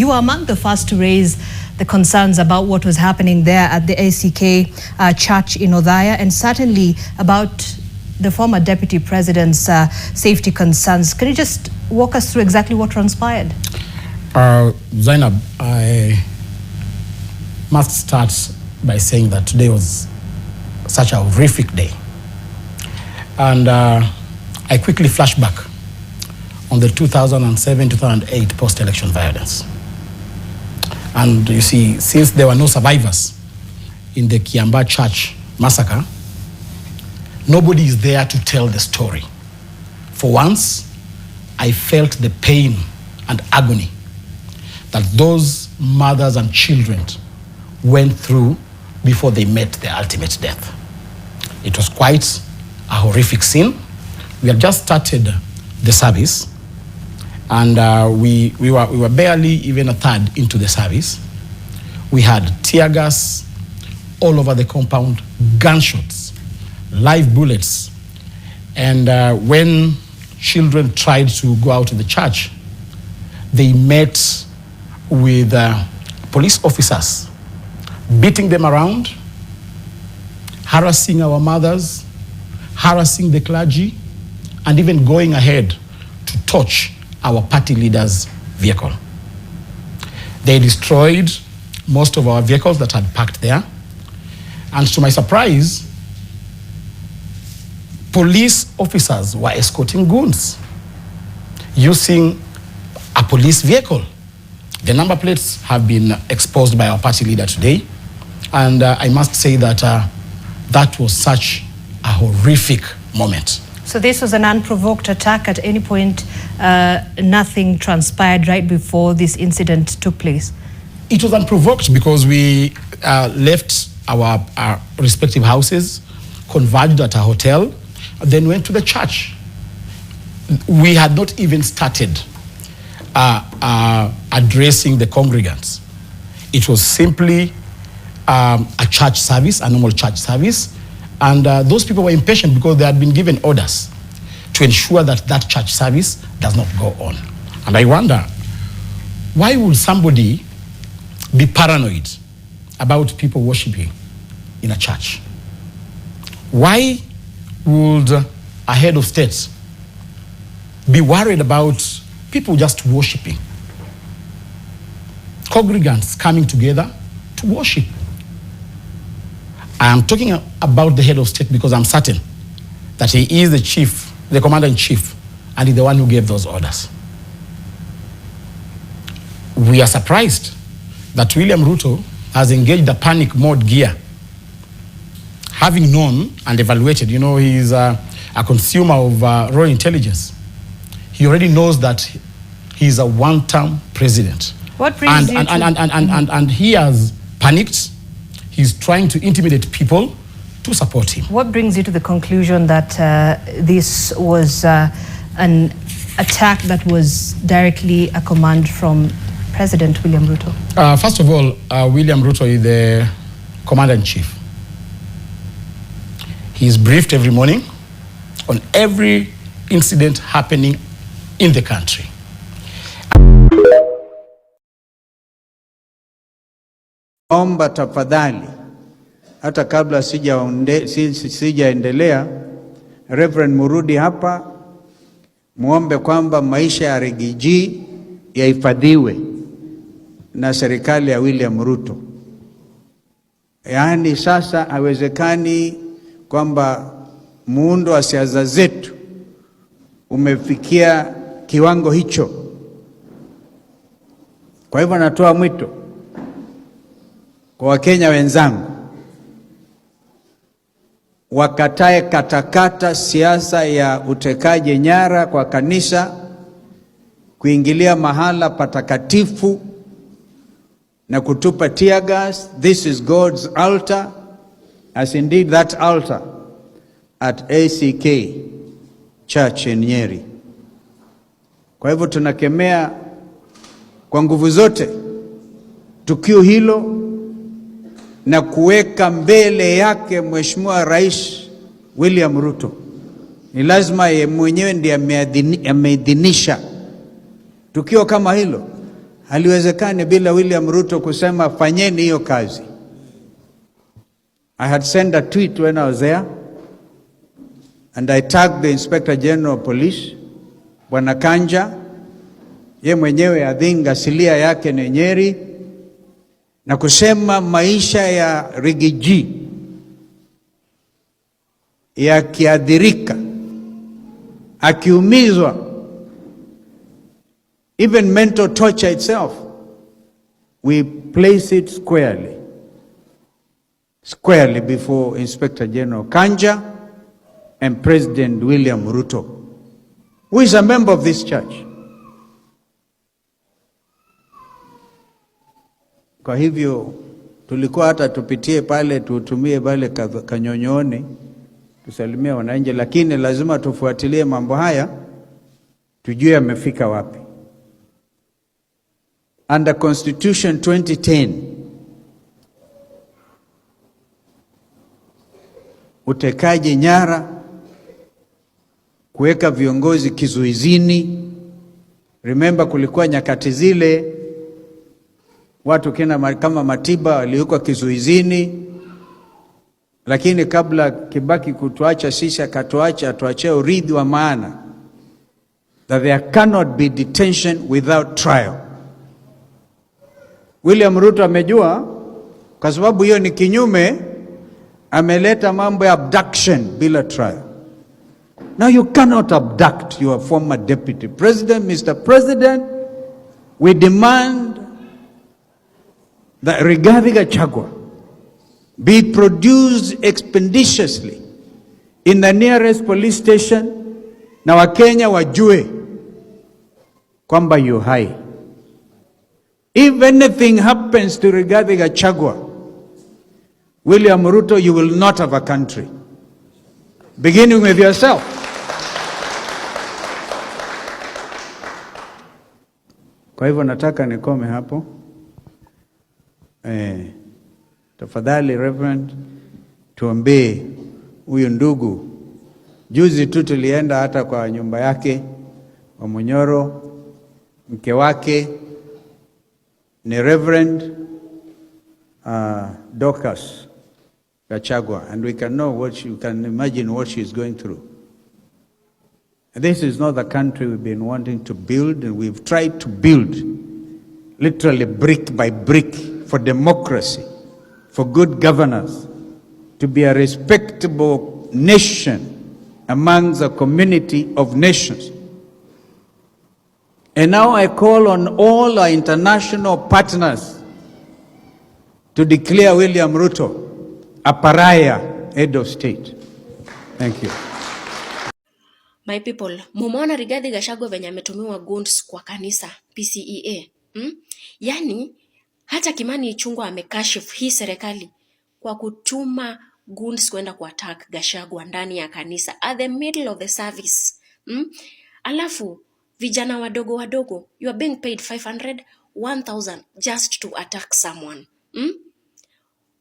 You were among the first to raise the concerns about what was happening there at the ACK church in Othaya, and certainly about the former deputy president's safety concerns. Can you just walk us through exactly what transpired? Zainab, I must start by saying that today was such a horrific day. And I quickly flash back on the 2007-2008 post-election violence. And you see, since there were no survivors in the Kiambaa Church massacre, nobody is there to tell the story. For once, I felt the pain and agony that those mothers and children went through before they met their ultimate death. It was quite a horrific scene. We had just started the service, and we were barely even a third into the service. We had tear gas all over the compound, gunshots, live bullets. And when children tried to go out of the church, they met with police officers, beating them around, harassing our mothers, harassing the clergy, and even going ahead to touch our party leader's vehicle. They destroyed most of our vehicles that had parked there. And to my surprise, police officers were escorting goons using a police vehicle. The number plates have been exposed by our party leader today. And I must say that that was such a horrific moment. So this was an unprovoked attack. At any point, nothing transpired right before this incident took place? It was unprovoked because we left our respective houses, converged at a hotel, then went to the church. We had not even started addressing the congregants. It was simply a church service, a normal church service. And those people were impatient because they had been given orders to ensure that that church service does not go on. And I wonder, why would somebody be paranoid about people worshiping in a church? Why would a head of state be worried about people just worshiping? Congregants coming together to worship. I am talking about the head of state because I'm certain that he is the chief, the commander-in-chief, and he's the one who gave those orders. We are surprised that William Ruto has engaged the panic mode gear, having known and evaluated. You know, he's a consumer of raw intelligence. He already knows that he's a one-term president. What brings you to... And he has panicked. He's trying to intimidate people to support him. What brings you to the conclusion that this was an attack that was directly a command from President William Ruto? First of all, William Ruto is the commander-in-chief. He's briefed every morning on every incident happening in the country. Omba tafadhali, hata kabla sijaendelea, Reverend Murudi hapa, muombe kwamba maisha ya Rigiji yahifadhiwe na serikali ya William Ruto. Yaani sasa haiwezekani kwamba muundo wa siasa zetu umefikia kiwango hicho. Kwa hivyo natoa mwito kwa Wakenya wenzangu, wakatae katakata siasa ya utekaji nyara kwa kanisa, kuingilia mahala patakatifu na kutupa tear gas. This is God's altar, as indeed that altar at ACK Church in Nyeri. Kwa hivyo tunakemea kwa nguvu zote tukio hilo na kuweka mbele yake Mheshimiwa Rais William Ruto. Ni lazima yeye mwenyewe ndiye ameidhinisha tukio kama hilo. Haliwezekani bila William Ruto kusema fanyeni hiyo kazi. I had sent a tweet when I was there and I tagged the Inspector General of Police, Bwana Kanja, ye mwenyewe adhinga asilia yake ni Nyeri, na kusema maisha ya Rigiji yakiadhirika, akiumizwa, even mental torture itself, we place it squarely before Inspector General Kanja and President William Ruto, who is a member of this church. Kwa hivyo tulikuwa hata tupitie pale, tutumie pale Kanyonyoni tusalimie wananchi, lakini lazima tufuatilie mambo haya tujue yamefika wapi. Under Constitution 2010, utekaji nyara, kuweka viongozi kizuizini. Remember, kulikuwa nyakati zile watu kama Matiba waliwekwa kizuizini, lakini kabla Kibaki kutuacha sisi atuachie urithi wa maana, that there cannot be detention without trial. William Ruto amejua, kwa sababu hiyo ni kinyume, ameleta mambo ya abduction bila trial. Now you cannot abduct your former deputy president. Mr. President, we demand that Rigathi Gachagua be produced expeditiously in the nearest police station, na Wakenya wajue kwamba yu hai. If anything happens to Rigathi Gachagua, William Ruto, you will not have a country, beginning with yourself. Kwa hivyo nataka nikome hapo. Tafadhali Reverend, tuombee huyu ndugu. Juzi tu tulienda hata kwa nyumba yake wa Munyoro, mke wake ni Reverend Dorcas Gachagua, and we can know what you can imagine what she is going through. This is not the country we've been wanting to build, and we've tried to build literally brick by brick for democracy, for good governance, to be a respectable nation amongst a community of nations. And now I call on all our international partners to declare William Ruto a pariah head of state. Thank you. My people, mumeona Rigathi Gachagua venye ametumiwa goons kwa kanisa PCEA. Yani hata Kimani Ichung'wah amekashifu hii serikali kwa kutuma goons kwenda kuattack Gachagua ndani ya kanisa at the middle of the service. Alafu vijana wadogo, you are being paid 500, 1000 just to attack someone.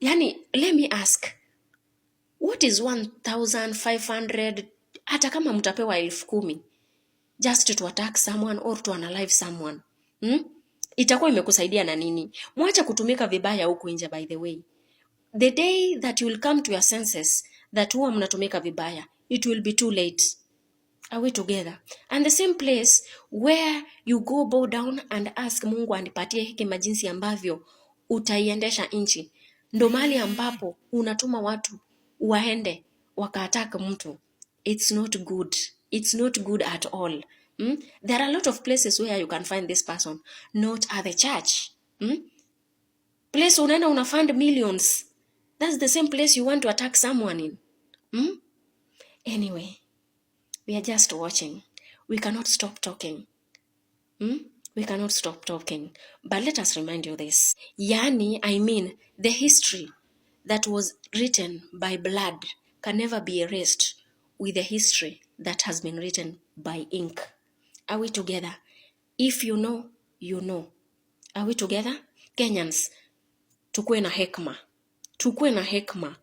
Yani, let me ask, what is 1500 hata kama mtapewa 10,000 just to attack someone or to unalive someone? Itakuwa imekusaidia na nini? Mwacha kutumika vibaya huku nje. By the way, the day that you will come to your senses that huwa mnatumika vibaya, it will be too late. Are we together? And the same place where you go bow down and ask Mungu anipatie hekima jinsi ambavyo utaiendesha nchi, ndo mali ambapo unatuma watu waende wakaataka mtu. It's not good. It's not good at all. There are a lot of places where you can find this person, not at the church. Place unaenda una fund millions. That's the same place you want to attack someone in. Anyway, we are just watching. We cannot stop talking. We cannot stop talking. But let us remind you this. The history that was written by blood can never be erased with the history that has been written by ink. Are we together? If you know, you know. Are we together? Kenyans, tukue na hekma. Tukue na hekma.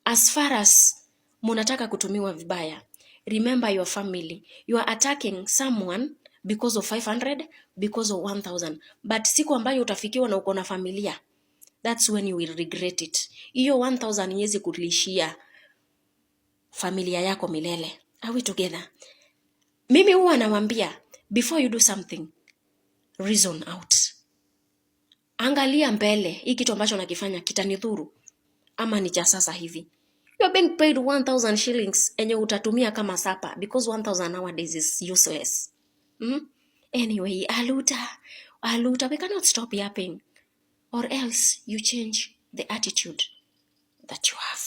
As far as munataka kutumiwa vibaya, remember your family. You are attacking someone because of 500, because of 1000. But siku ambayo utafikiwa na uko na familia, that's when you will regret it. Hiyo 1000 iwezi kulishia familia yako milele. Are we together? Mimi huwa nawambia, before you do something, reason out. Angalia mbele, hii kitu ambacho nakifanya kitanidhuru ama ni cha sasa hivi. You are being paid 1000 shillings enye utatumia kama sapa, because 1000 nowadays is useless. Anyway, aluta, we cannot stop yapping, or else you change the attitude that you have.